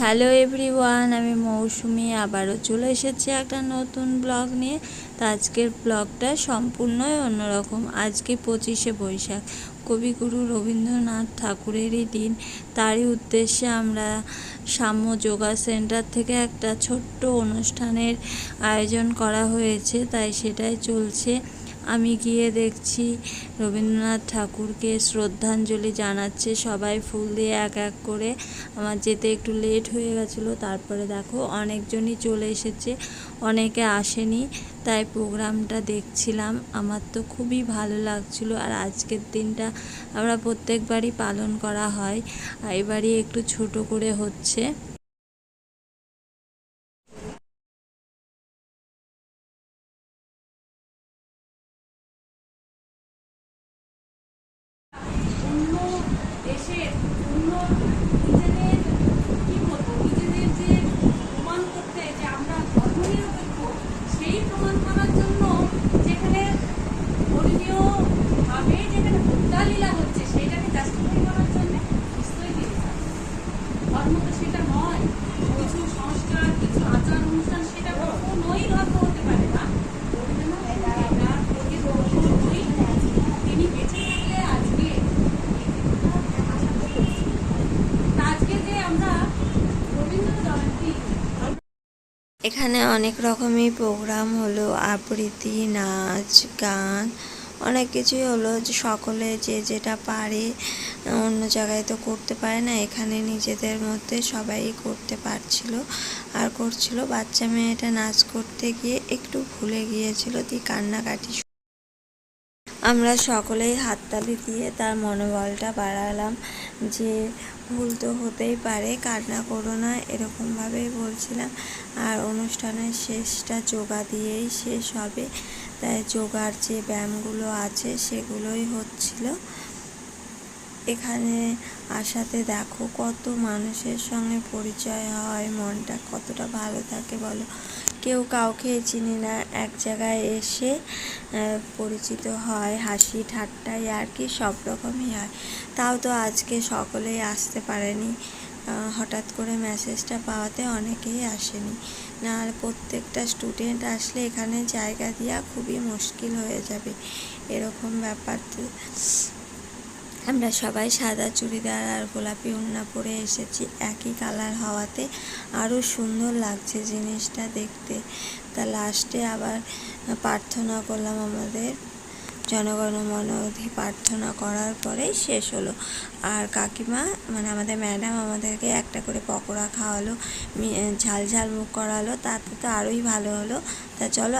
Hello everyone, আমি মৌসুমি আবারও চলে এসেছি একটা নতুন ব্লগ নিয়ে। তো আজকের ব্লগটা সম্পূর্ণই অন্যরকম। আজকে 25শে বৈশাখ, কবিগুরু রবীন্দ্রনাথ ঠাকুরেরই দিন। তারই উদ্দেশ্যে আমরা সাম্য যোগা সেন্টার থেকে একটা ছোট্ট অনুষ্ঠানের আয়োজন করা হয়েছে, তাই সেটাই চলছে। আমি গিয়ে দেখছি রবীন্দ্রনাথ ঠাকুরকে শ্রদ্ধাঞ্জলি জানাচ্ছে সবাই ফুল দিয়ে এক এক করে। আমার যেতে একটু লেট হয়ে গেছিলো, তারপরে দেখো অনেকজনই চলে এসেছে, অনেকে আসেনি, তাই প্রোগ্রামটা দেখছিলাম। আমার তো খুবই ভালো লাগছিলো। আর আজকের দিনটা আমরা প্রত্যেকবারই পালন করা হয়, আর এবারই একটু ছোট করে হচ্ছে। অন্য দেশের অন্য নিজেদের কি বলবো নিজেদের যে প্রমাণ করতে যে আমরা ধর্মনিরপেক্ষ, সেই প্রমাণ করার জন্য যেখানে ধর্মীয় ভাবে যেখানে হত্যালীলা হচ্ছে সেইটাকে জাস্টিফাই করার জন্য নিশ্চয়ই ধর্ম তো সেটা নয়। কিছু সংস্কার, কিছু আচার অনুষ্ঠান সেটা কখনোই ধর্ম হতে পারে না। তিনি বেঁচে থাকলে আজকে যে আমরা রবীন্দ্র জয়ন্তী এখানে অনেক রকমই প্রোগ্রাম হলো, আবৃত্তি, নাচ, গান, অনেক কিছুই হলো। যে সকলে যে যেটা পারে, অন্য জায়গায় তো করতে পারে না, এখানে নিজেদের মধ্যে সবাই করতে পারছিল আর করছিল। বাচ্চা মেয়েটা নাচ করতে গিয়ে একটু ভুলে গিয়েছিল, দিয়ে কান্নাকাটি। আমরা সকলেই হাততালি দিয়ে তার মনোবলটা বাড়ালাম যে ভুল তো হতেই পারে, কান্না করো না, এরকমভাবেই বলছিলাম। আর অনুষ্ঠানের শেষটা যোগা দিয়েই শেষ হবে, তাই যোগার যে ব্যায়ামগুলো আছে সেগুলোই হচ্ছিল। এখানে আসাতে দেখো কত মানুষের সঙ্গে পরিচয় হয়, মনটা কতটা ভালো থাকে বলো। কেউ কাউকে চিনি না, এক জায়গায় এসে পরিচিত হয়, হাসি ঠাট্টাই আর কি সব রকমই হয়। তাও তো আজকে সকলেই আসতে পারেনি, হঠাৎ করে মেসেজটা পাওয়াতে অনেকেই আসেনি। না আর প্রত্যেকটা স্টুডেন্ট আসলে এখানে জায়গা দেওয়া খুবই মুশকিল হয়ে যাবে, এরকম ব্যাপার। আমরা সবাই সাদা চুড়িদার আর গোলাপি ওড়না পরে এসেছি, একই কালার হওয়াতে আরও সুন্দর লাগছে জিনিসটা দেখতে। তা লাস্টে আবার প্রার্থনা করলাম, আমাদের জনগণমন অধি প্রার্থনা করার পরেই শেষ হলো। আর কাকিমা মানে আমাদের ম্যাডাম আমাদেরকে একটা করে পকোড়া খাওয়ালো, ঝাল ঝাল মুখ করালো, তাতে তো আরোই ভালো হলো। তা চলো